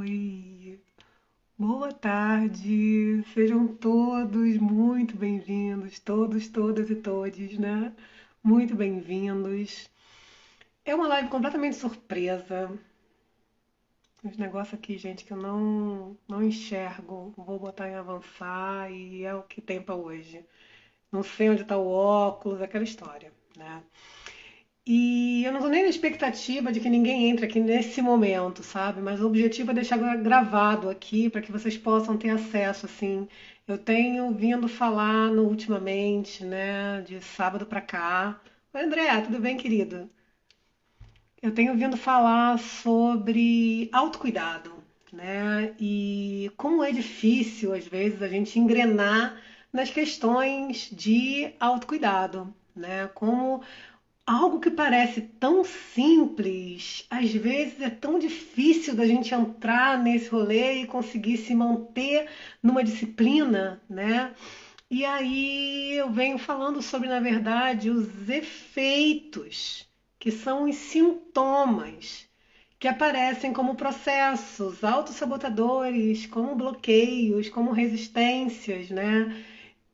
Oi, boa tarde, sejam todos muito bem-vindos, todos, todas e todes, né? Muito bem-vindos. É uma live completamente surpresa. Os negócios aqui, gente, que eu não enxergo. Vou botar em avançar e é o que tem pra hoje. Não sei onde tá o óculos, aquela história, né? E eu não tô nem na expectativa de que ninguém entre aqui nesse momento, sabe? Mas o objetivo é deixar gravado aqui para que vocês possam ter acesso, assim. Eu tenho vindo falar no ultimamente, né, de sábado pra cá. Oi, André, tudo bem, querido? Eu tenho vindo falar sobre autocuidado, né? E como é difícil, às vezes, a gente engrenar nas questões de autocuidado, né? Como algo que parece tão simples, às vezes é tão difícil da gente entrar nesse rolê e conseguir se manter numa disciplina, né? E aí eu venho falando sobre, na verdade, os efeitos, que são os sintomas que aparecem como processos autossabotadores, como bloqueios, como resistências, né?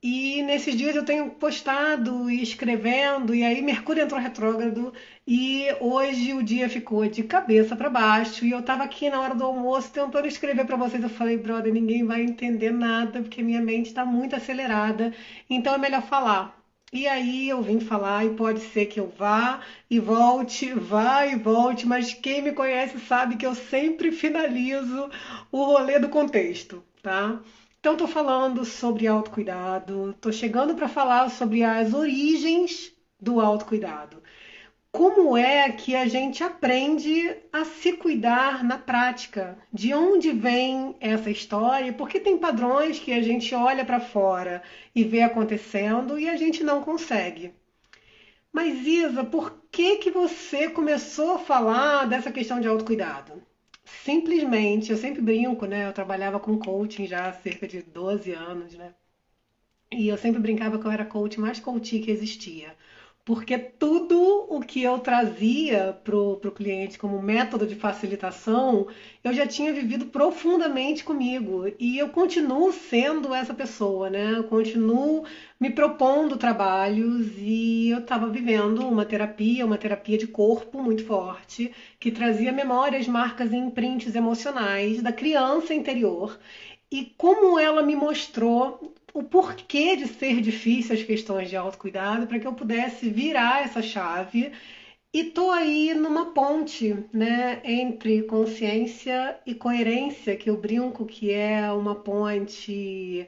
E nesses dias eu tenho postado e escrevendo, e aí Mercúrio entrou retrógrado, e hoje o dia ficou de cabeça para baixo, e eu tava aqui na hora do almoço tentando escrever para vocês. Eu falei, brother, ninguém vai entender nada, porque minha mente está muito acelerada, então é melhor falar. E aí eu vim falar, e pode ser que eu vá e volte, mas quem me conhece sabe que eu sempre finalizo o rolê do contexto, tá? Então, estou falando sobre autocuidado, estou chegando para falar sobre as origens do autocuidado. Como é que a gente aprende a se cuidar na prática? De onde vem essa história? Porque tem padrões que a gente olha para fora e vê acontecendo e a gente não consegue. Mas Isa, por que que você começou a falar dessa questão de autocuidado? Simplesmente, eu sempre brinco, né? Eu trabalhava com coaching já há cerca de 12 anos, né? E eu sempre brincava que eu era coach mais coach que existia. Porque tudo o que eu trazia pro cliente como método de facilitação, eu já tinha vivido profundamente comigo. E eu continuo sendo essa pessoa, né? Eu continuo me propondo trabalhos e eu estava vivendo uma terapia de corpo muito forte, que trazia memórias, marcas e imprints emocionais da criança interior e como ela me mostrou o porquê de ser difícil as questões de autocuidado para que eu pudesse virar essa chave. E tô aí numa ponte, né, entre consciência e coerência, que eu brinco que é uma ponte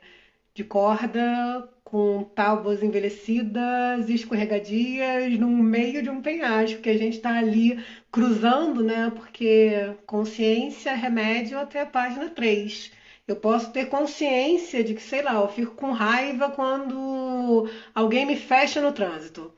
de corda com tábuas envelhecidas e escorregadias no meio de um penhasco que a gente está ali cruzando, né? Porque consciência, remédio até a página 3. Eu posso ter consciência de que, sei lá, eu fico com raiva quando alguém me fecha no trânsito.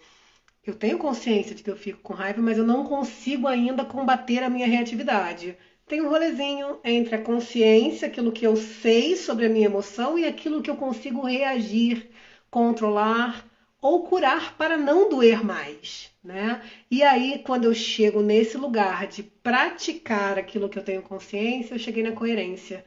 Eu tenho consciência de que eu fico com raiva, mas eu não consigo ainda combater a minha reatividade. Tem um rolezinho entre a consciência, aquilo que eu sei sobre a minha emoção, e aquilo que eu consigo reagir, controlar ou curar para não doer mais, né? E aí, quando eu chego nesse lugar de praticar aquilo que eu tenho consciência, eu cheguei na coerência.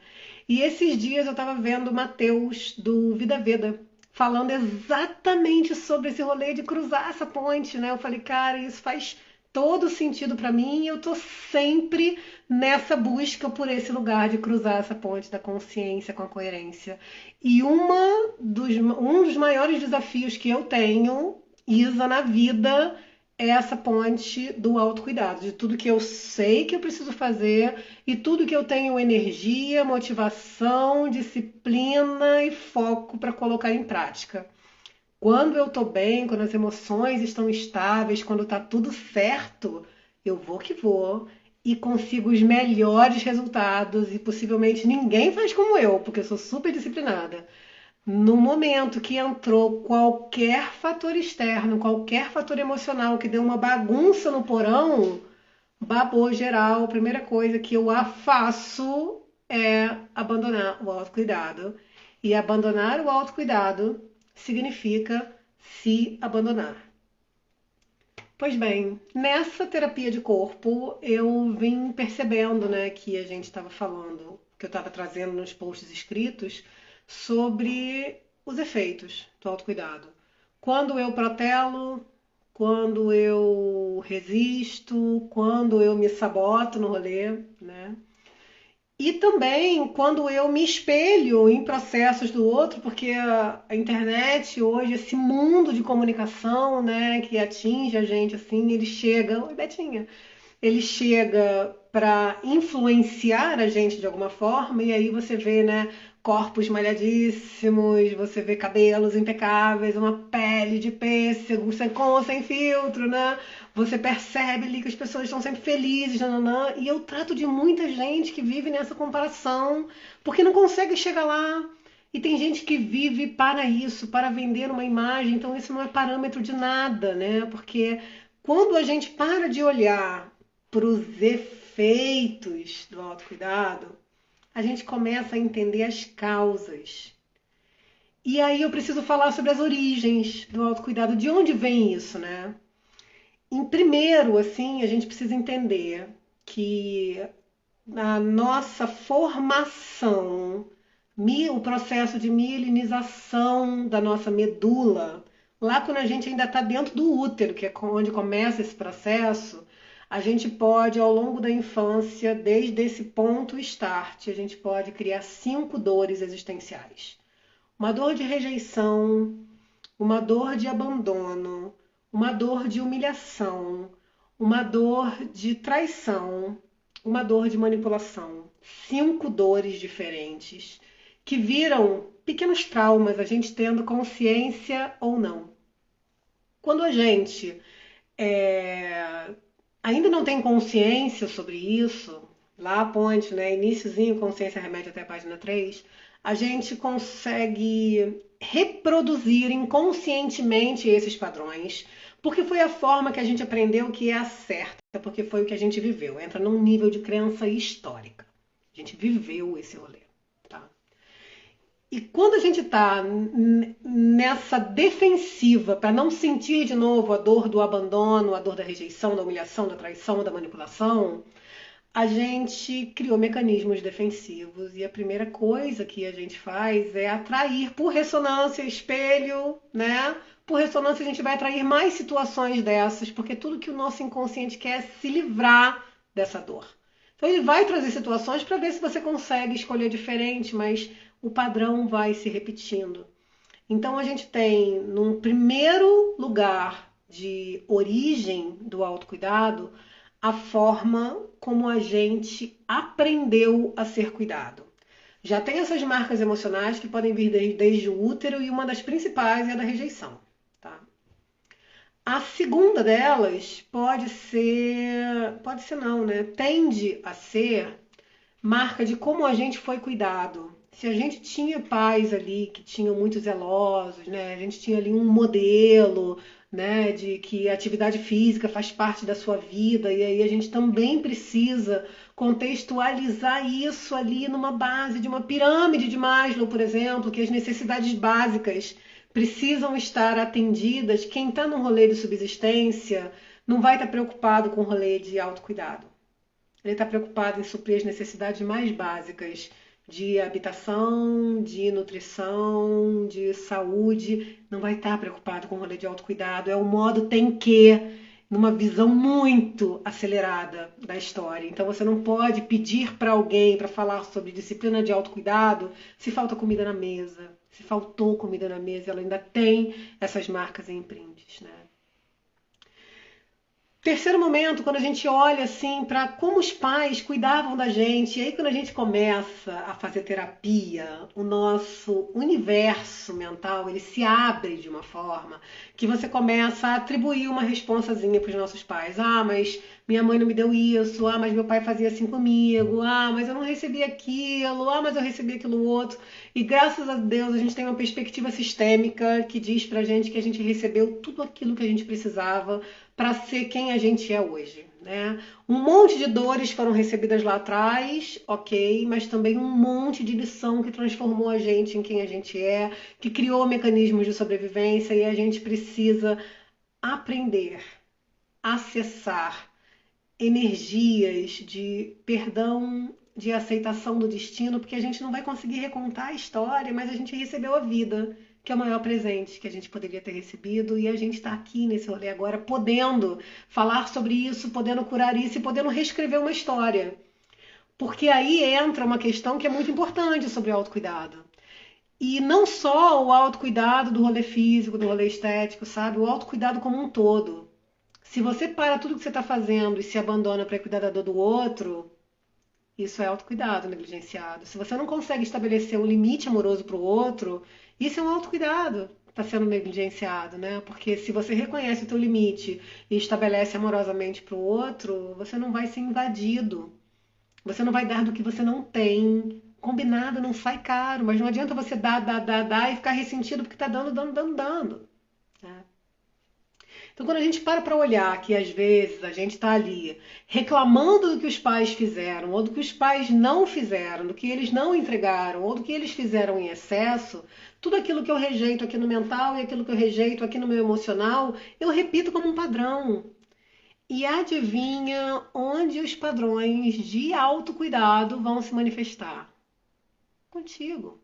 E esses dias eu estava vendo o Matheus do Vida Veda falando exatamente sobre esse rolê de cruzar essa ponte, né? Eu falei, cara, isso faz todo sentido para mim e eu tô sempre nessa busca por esse lugar de cruzar essa ponte da consciência com a coerência. E um dos maiores desafios que eu tenho, Isa, na vida é essa ponte do autocuidado, de tudo que eu sei que eu preciso fazer e tudo que eu tenho energia, motivação, disciplina e foco para colocar em prática. Quando eu tô bem, quando as emoções estão estáveis, quando tá tudo certo, eu vou que vou e consigo os melhores resultados e possivelmente ninguém faz como eu, porque eu sou super disciplinada. No momento que entrou qualquer fator externo, qualquer fator emocional que deu uma bagunça no porão, babou geral. A primeira coisa que eu faço é abandonar o autocuidado. E abandonar o autocuidado significa se abandonar. Pois bem, nessa terapia de corpo, eu vim percebendo, né, que a gente estava falando, que eu estava trazendo nos posts escritos, sobre os efeitos do autocuidado. Quando eu protelo, quando eu resisto, quando eu me saboto no rolê, né? E também quando eu me espelho em processos do outro, porque a internet hoje, esse mundo de comunicação, né, que atinge a gente assim, ele chega, oi Betinha, ele chega para influenciar a gente de alguma forma, e aí você vê, né, corpos malhadíssimos, você vê cabelos impecáveis, uma pele de pêssego, sem com ou sem filtro, né? Você percebe ali que as pessoas estão sempre felizes, nananã, e eu trato de muita gente que vive nessa comparação, porque não consegue chegar lá. E tem gente que vive para isso, para vender uma imagem, então isso não é parâmetro de nada, né? Porque quando a gente para de olhar para os efeitos do autocuidado, a gente começa a entender as causas. E aí eu preciso falar sobre as origens do autocuidado, de onde vem isso, né? Em primeiro, assim, a gente precisa entender que a nossa formação, o processo de mielinização da nossa medula, lá quando a gente ainda está dentro do útero, que é onde começa esse processo, a gente pode, ao longo da infância, desde esse ponto start, a gente pode criar 5 dores existenciais. Uma dor de rejeição, uma dor de abandono, uma dor de humilhação, uma dor de traição, uma dor de manipulação. 5 dores diferentes que viram pequenos traumas, a gente tendo consciência ou não. Quando a gente ainda não tem consciência sobre isso, lá a ponte, né, iniciozinho, consciência remédio até a página 3, a gente consegue reproduzir inconscientemente esses padrões, porque foi a forma que a gente aprendeu que é a certa, porque foi o que a gente viveu. Entra num nível de crença histórica. A gente viveu esse rolê, tá? E quando a gente está nessa defensiva para não sentir de novo a dor do abandono, a dor da rejeição, da humilhação, da traição, da manipulação, a gente criou mecanismos defensivos e a primeira coisa que a gente faz é atrair por ressonância, espelho, né? Por ressonância a gente vai atrair mais situações dessas, porque tudo que o nosso inconsciente quer é se livrar dessa dor. Então ele vai trazer situações para ver se você consegue escolher diferente, mas o padrão vai se repetindo. Então a gente tem, num primeiro lugar de origem do autocuidado, a forma como a gente aprendeu a ser cuidado. Já tem essas marcas emocionais que podem vir desde o útero e uma das principais é a da rejeição. Tá? A segunda delas pode ser não, né? Tende a ser marca de como a gente foi cuidado. Se a gente tinha pais ali que tinham muitos zelosos, né? A gente tinha ali um modelo, né, de que a atividade física faz parte da sua vida e aí a gente também precisa contextualizar isso ali numa base de uma pirâmide de Maslow, por exemplo, que as necessidades básicas precisam estar atendidas. Quem está no rolê de subsistência não vai estar preocupado com o rolê de autocuidado. Ele está preocupado em suprir as necessidades mais básicas de habitação, de nutrição, de saúde. Não vai estar preocupado com o rolê de autocuidado. É o modo tem que, numa visão muito acelerada da história. Então você não pode pedir para alguém para falar sobre disciplina de autocuidado se falta comida na mesa. Se faltou comida na mesa, ela ainda tem essas marcas em imprints, né? Terceiro momento, quando a gente olha assim para como os pais cuidavam da gente, e aí quando a gente começa a fazer terapia, o nosso universo mental ele se abre de uma forma que você começa a atribuir uma responsazinha para os nossos pais. Ah, mas minha mãe não me deu isso. Ah, mas meu pai fazia assim comigo. Ah, mas eu não recebi aquilo. Ah, mas eu recebi aquilo outro. E graças a Deus a gente tem uma perspectiva sistêmica que diz pra gente que a gente recebeu tudo aquilo que a gente precisava para ser quem a gente é hoje, né? Um monte de dores foram recebidas lá atrás, ok, mas também um monte de lição que transformou a gente em quem a gente é, que criou mecanismos de sobrevivência e a gente precisa aprender acessar energias de perdão, de aceitação do destino, porque a gente não vai conseguir recontar a história, mas a gente recebeu a vida, que é o maior presente que a gente poderia ter recebido, e a gente está aqui nesse rolê agora, podendo falar sobre isso, podendo curar isso e podendo reescrever uma história. Porque aí entra uma questão que é muito importante sobre o autocuidado. E não só o autocuidado do rolê físico, do rolê estético, sabe? O autocuidado como um todo. Se você para tudo que você está fazendo e se abandona para cuidar da dor do outro, isso é autocuidado negligenciado. Se você não consegue estabelecer um limite amoroso para o outro, isso é um autocuidado está sendo negligenciado, né? Porque se você reconhece o teu limite e estabelece amorosamente para o outro, você não vai ser invadido. Você não vai dar do que você não tem. Combinado não sai caro, mas não adianta você dar e ficar ressentido porque está dando. Né? Então, quando a gente para olhar que às vezes a gente está ali reclamando do que os pais fizeram, ou do que os pais não fizeram, do que eles não entregaram, ou do que eles fizeram em excesso, tudo aquilo que eu rejeito aqui no mental e aquilo que eu rejeito aqui no meu emocional, eu repito como um padrão. E adivinha onde os padrões de autocuidado vão se manifestar? Contigo.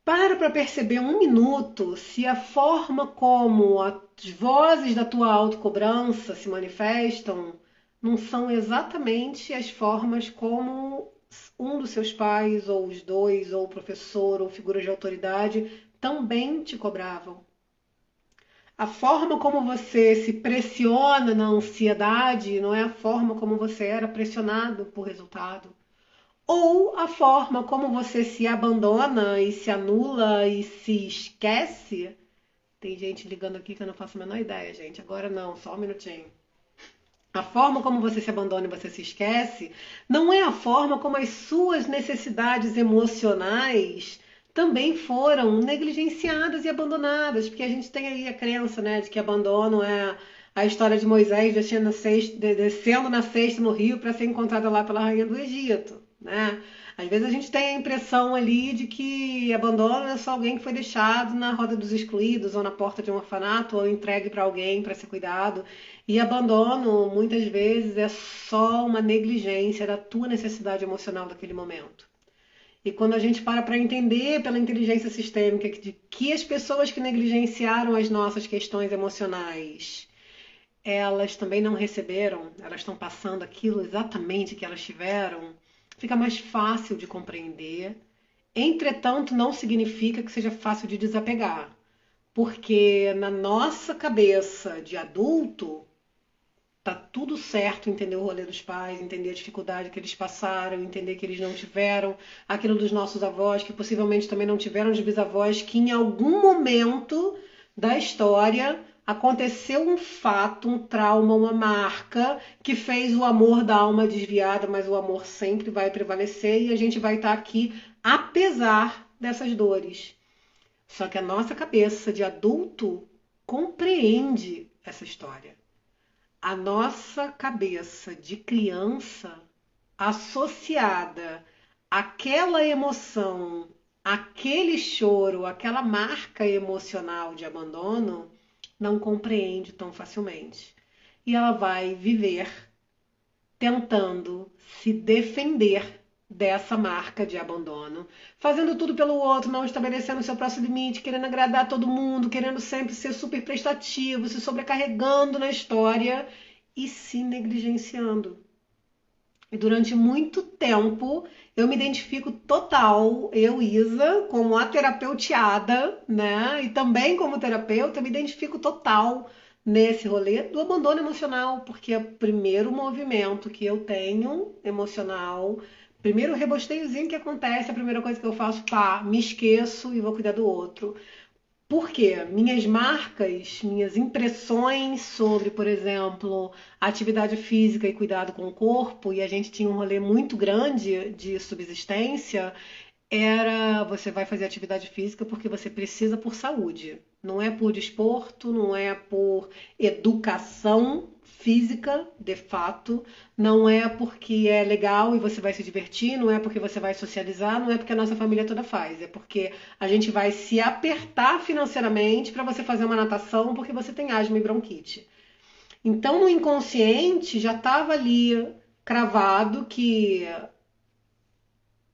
Para perceber um minuto se a forma como as vozes da tua autocobrança se manifestam não são exatamente as formas como um dos seus pais, ou os dois, ou o professor, ou figuras de autoridade também te cobravam. A forma como você se pressiona na ansiedade não é a forma como você era pressionado por resultado. Ou a forma como você se abandona e se anula e se esquece. Tem gente ligando aqui que eu não faço a menor ideia, gente. Agora não, só um minutinho. A forma como você se abandona e você se esquece não é a forma como as suas necessidades emocionais também foram negligenciadas e abandonadas, porque a gente tem aí a crença, né, de que abandono é a história de Moisés descendo na cesta no rio para ser encontrada lá pela rainha do Egito, né? Às vezes a gente tem a impressão ali de que abandono é só alguém que foi deixado na roda dos excluídos ou na porta de um orfanato ou entregue para alguém para ser cuidado. E abandono, muitas vezes, é só uma negligência da tua necessidade emocional daquele momento. E quando a gente para entender pela inteligência sistêmica de que as pessoas que negligenciaram as nossas questões emocionais, elas também não receberam, elas estão passando aquilo exatamente que elas tiveram, fica mais fácil de compreender. Entretanto, não significa que seja fácil de desapegar. Porque na nossa cabeça de adulto, tá tudo certo entender o rolê dos pais, entender a dificuldade que eles passaram, entender que eles não tiveram aquilo dos nossos avós, que possivelmente também não tiveram de bisavós, que em algum momento da história aconteceu um fato, um trauma, uma marca que fez o amor da alma desviada, mas o amor sempre vai prevalecer e a gente vai estar aqui apesar dessas dores. Só que a nossa cabeça de adulto compreende essa história. A nossa cabeça de criança associada àquela emoção, aquele choro, aquela marca emocional de abandono, não compreende tão facilmente. E ela vai viver tentando se defender dessa marca de abandono, fazendo tudo pelo outro, não estabelecendo seu próprio limite, querendo agradar todo mundo, querendo sempre ser super prestativo, se sobrecarregando na história e se negligenciando. E durante muito tempo eu me identifico total, eu, Isa, como a terapeuteada, né? E também como terapeuta, eu me identifico total nesse rolê do abandono emocional, porque é o primeiro movimento que eu tenho emocional, primeiro rebosteiozinho que acontece, a primeira coisa que eu faço, pá, me esqueço e vou cuidar do outro. Por quê? Minhas marcas, minhas impressões sobre, por exemplo, atividade física e cuidado com o corpo, e a gente tinha um rolê muito grande de subsistência, era você vai fazer atividade física porque você precisa por saúde. Não é por desporto, não é por educação física, de fato, não é porque é legal e você vai se divertir, não é porque você vai socializar, não é porque a nossa família toda faz, é porque a gente vai se apertar financeiramente para você fazer uma natação porque você tem asma e bronquite. Então, no inconsciente já estava ali cravado que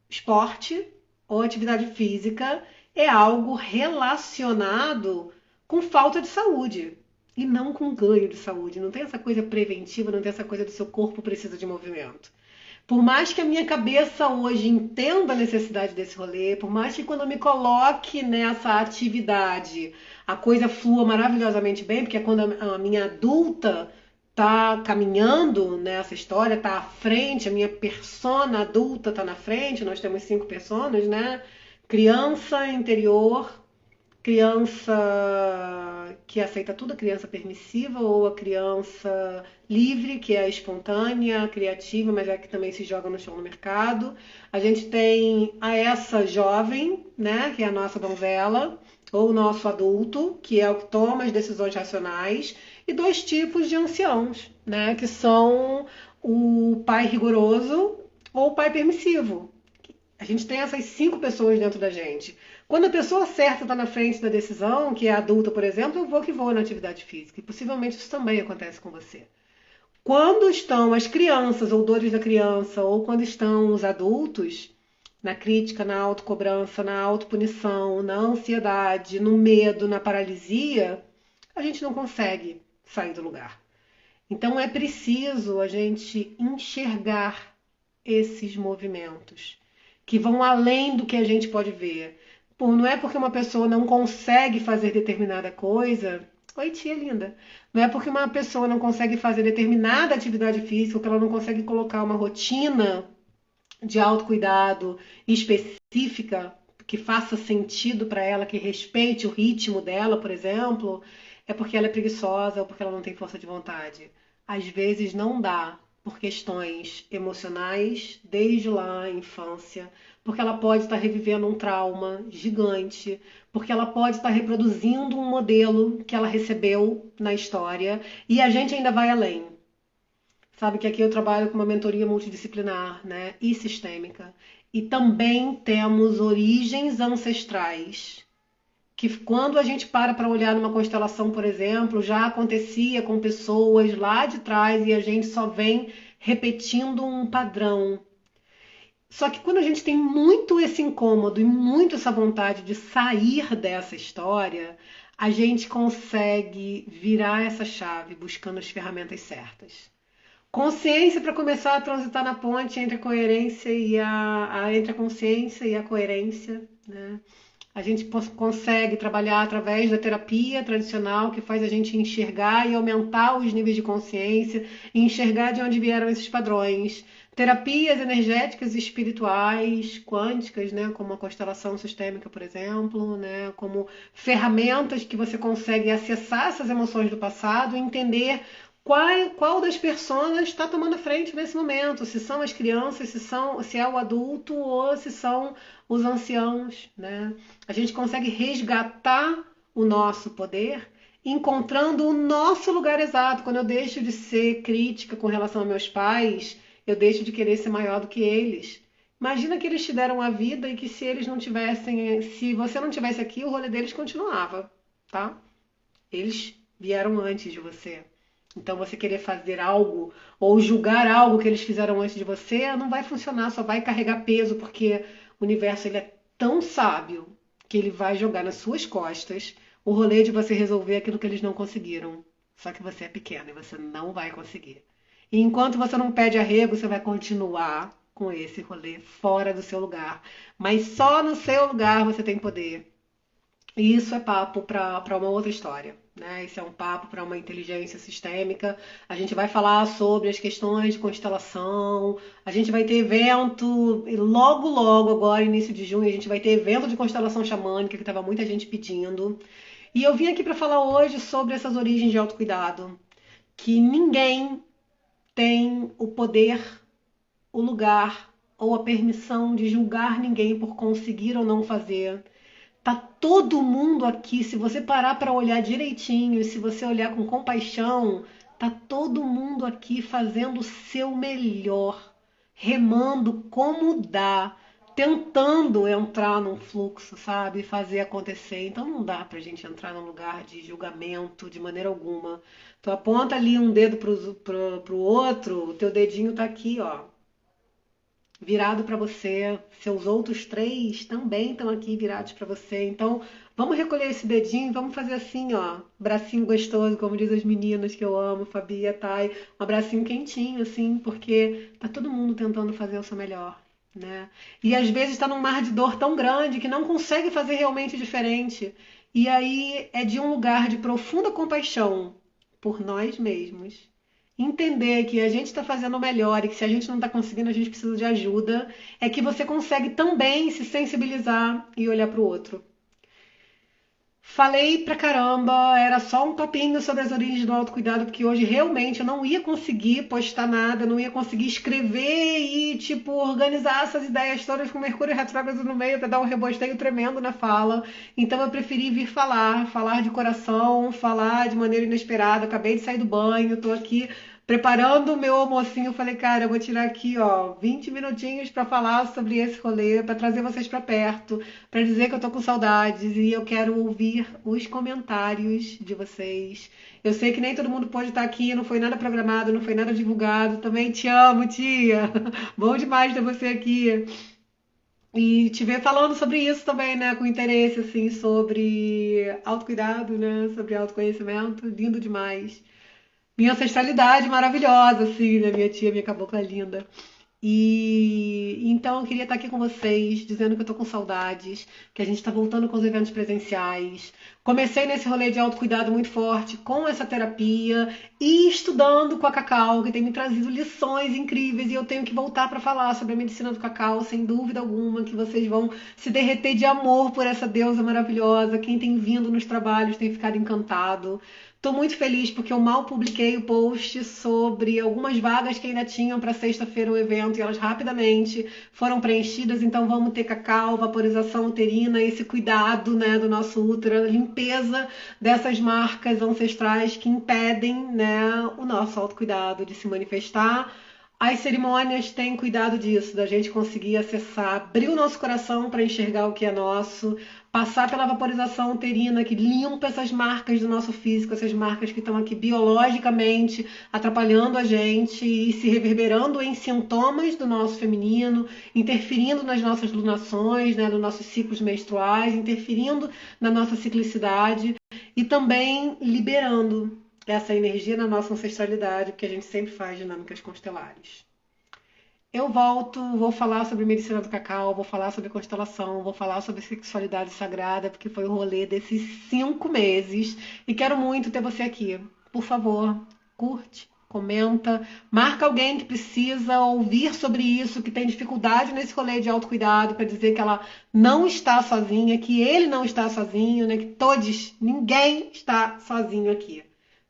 esporte ou atividade física é algo relacionado com falta de saúde e não com ganho de saúde. Não tem essa coisa preventiva, não tem essa coisa do seu corpo precisa de movimento. Por mais que a minha cabeça hoje entenda a necessidade desse rolê, por mais que quando eu me coloque nessa atividade a coisa flua maravilhosamente bem, porque é quando a minha adulta tá caminhando nessa história, tá à frente, a minha persona adulta tá na frente, nós temos 5 personas, né? Criança interior, criança que aceita tudo, a criança permissiva, ou a criança livre, que é espontânea, criativa, mas é que também se joga no chão no mercado. A gente tem a essa jovem, né, que é a nossa donzela, ou o nosso adulto, que é o que toma as decisões racionais, e 2 tipos de anciãos, né, que são o pai rigoroso ou o pai permissivo. A gente tem essas 5 pessoas dentro da gente. Quando a pessoa certa está na frente da decisão, que é adulta, por exemplo, eu vou que vou na atividade física. E possivelmente isso também acontece com você. Quando estão as crianças, ou dores da criança, ou quando estão os adultos, na crítica, na autocobrança, na autopunição, na ansiedade, no medo, na paralisia, a gente não consegue sair do lugar. Então é preciso a gente enxergar esses movimentos que vão além do que a gente pode ver. Não é porque uma pessoa não consegue fazer determinada coisa. Oi, tia linda. Não é porque uma pessoa não consegue fazer determinada atividade física, que ela não consegue colocar uma rotina de autocuidado específica que faça sentido para ela, que respeite o ritmo dela, por exemplo, é porque ela é preguiçosa ou porque ela não tem força de vontade. Às vezes não dá por questões emocionais, desde lá a infância, porque ela pode estar revivendo um trauma gigante, porque ela pode estar reproduzindo um modelo que ela recebeu na história, e a gente ainda vai além. Sabe que aqui eu trabalho com uma mentoria multidisciplinar, né, e sistêmica. E também temos origens ancestrais, que quando a gente para olhar numa constelação, por exemplo, já acontecia com pessoas lá de trás e a gente só vem repetindo um padrão. Só que quando a gente tem muito esse incômodo e muito essa vontade de sair dessa história, a gente consegue virar essa chave buscando as ferramentas certas. Consciência para começar a transitar na ponte entre a coerência e entre a consciência e a coerência, né? A gente consegue trabalhar através da terapia tradicional, que faz a gente enxergar e aumentar os níveis de consciência e enxergar de onde vieram esses padrões. Terapias energéticas e espirituais, quânticas, né, como a constelação sistêmica, por exemplo, né, como ferramentas que você consegue acessar essas emoções do passado e entender qual das personas está tomando a frente nesse momento, se são as crianças, se é o adulto ou se são os anciãos, né? A gente consegue resgatar o nosso poder encontrando o nosso lugar exato. Quando eu deixo de ser crítica com relação aos meus pais, eu deixo de querer ser maior do que eles. Imagina que eles te deram a vida e que se eles não tivessem, se você não tivesse aqui, o rolê deles continuava, tá? Eles vieram antes de você. Então você querer fazer algo ou julgar algo que eles fizeram antes de você não vai funcionar, só vai carregar peso, porque o universo ele é tão sábio que ele vai jogar nas suas costas o rolê de você resolver aquilo que eles não conseguiram. Só que você é pequeno e você não vai conseguir. E enquanto você não pede arrego, você vai continuar com esse rolê fora do seu lugar. Mas só no seu lugar você tem poder. E isso é papo para uma outra história, né? Isso é um papo para uma inteligência sistêmica. A gente vai falar sobre as questões de constelação. A gente vai ter evento, e logo, logo, agora, início de junho, a gente vai ter evento de constelação xamânica, que estava muita gente pedindo. E eu vim aqui para falar hoje sobre essas origens de autocuidado, que ninguém tem o poder, o lugar ou a permissão de julgar ninguém por conseguir ou não fazer. Tá todo mundo aqui, se você parar para olhar direitinho, e se você olhar com compaixão, tá todo mundo aqui fazendo o seu melhor, remando como dá, tentando entrar num fluxo, sabe? Fazer acontecer. Então não dá pra gente entrar num lugar de julgamento de maneira alguma. Tu aponta ali um dedo pro outro, o teu dedinho tá aqui, ó, virado para você. Seus outros três também estão aqui virados para você. Então, vamos recolher esse dedinho e vamos fazer assim, ó, bracinho gostoso, como diz as meninas que eu amo, Fabi e Thay, um abracinho quentinho, assim, porque tá todo mundo tentando fazer o seu melhor, né? E às vezes está num mar de dor tão grande que não consegue fazer realmente diferente. E aí é de um lugar de profunda compaixão por nós mesmos, entender que a gente está fazendo o melhor e que se a gente não está conseguindo, a gente precisa de ajuda, é que você consegue também se sensibilizar e olhar para o outro. Falei pra caramba, era só um topinho sobre as origens do autocuidado, porque hoje realmente eu não ia conseguir postar nada, não ia conseguir escrever e, tipo, organizar essas ideias todas com Mercúrio retrógrado no meio para dar um rebosteio tremendo na fala. Então eu preferi vir falar de coração, falar de maneira inesperada. Acabei de sair do banho, tô aqui preparando o meu almocinho. Eu falei, cara, eu vou tirar aqui, ó, 20 minutinhos para falar sobre esse rolê, para trazer vocês para perto, para dizer que eu tô com saudades e eu quero ouvir os comentários de vocês. Eu sei que nem todo mundo pode estar aqui, não foi nada programado, não foi nada divulgado. Também te amo, tia. Bom demais ter você aqui. E te ver falando sobre isso também, né, com interesse, assim, sobre autocuidado, né, sobre autoconhecimento. Lindo demais. Minha ancestralidade maravilhosa, assim, né, minha tia, minha cabocla linda. E então eu queria estar aqui com vocês, dizendo que eu tô com saudades, que a gente está voltando com os eventos presenciais. Comecei nesse rolê de autocuidado muito forte com essa terapia e estudando com a Cacau, que tem me trazido lições incríveis, e eu tenho que voltar para falar sobre a medicina do cacau, sem dúvida alguma, que vocês vão se derreter de amor por essa deusa maravilhosa. Quem tem vindo nos trabalhos tem ficado encantado. Estou muito feliz porque eu mal publiquei o post sobre algumas vagas que ainda tinham para sexta-feira o evento e elas rapidamente foram preenchidas. Então vamos ter cacau, vaporização uterina, esse cuidado, né, do nosso útero, limpeza dessas marcas ancestrais que impedem, né, o nosso autocuidado de se manifestar. As cerimônias têm cuidado disso, da gente conseguir acessar, abrir o nosso coração para enxergar o que é nosso, passar pela vaporização uterina que limpa essas marcas do nosso físico, essas marcas que estão aqui biologicamente atrapalhando a gente e se reverberando em sintomas do nosso feminino, interferindo nas nossas lunações, né, nos nossos ciclos menstruais, interferindo na nossa ciclicidade e também liberando essa energia na nossa ancestralidade, porque a gente sempre faz dinâmicas constelares. Eu volto, vou falar sobre medicina do cacau, vou falar sobre constelação, vou falar sobre sexualidade sagrada, porque foi o rolê desses 5 meses e quero muito ter você aqui. Por favor, curte, comenta, marca alguém que precisa ouvir sobre isso, que tem dificuldade nesse rolê de autocuidado, para dizer que ela não está sozinha, que ele não está sozinho, né? Que todos, ninguém está sozinho aqui,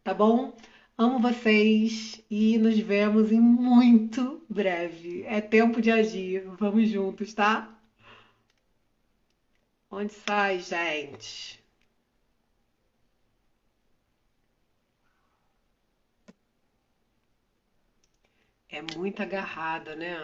tá bom? Amo vocês e nos vemos em muito breve. É tempo de agir. Vamos juntos, tá? Onde sai, gente? É muito agarrada, né?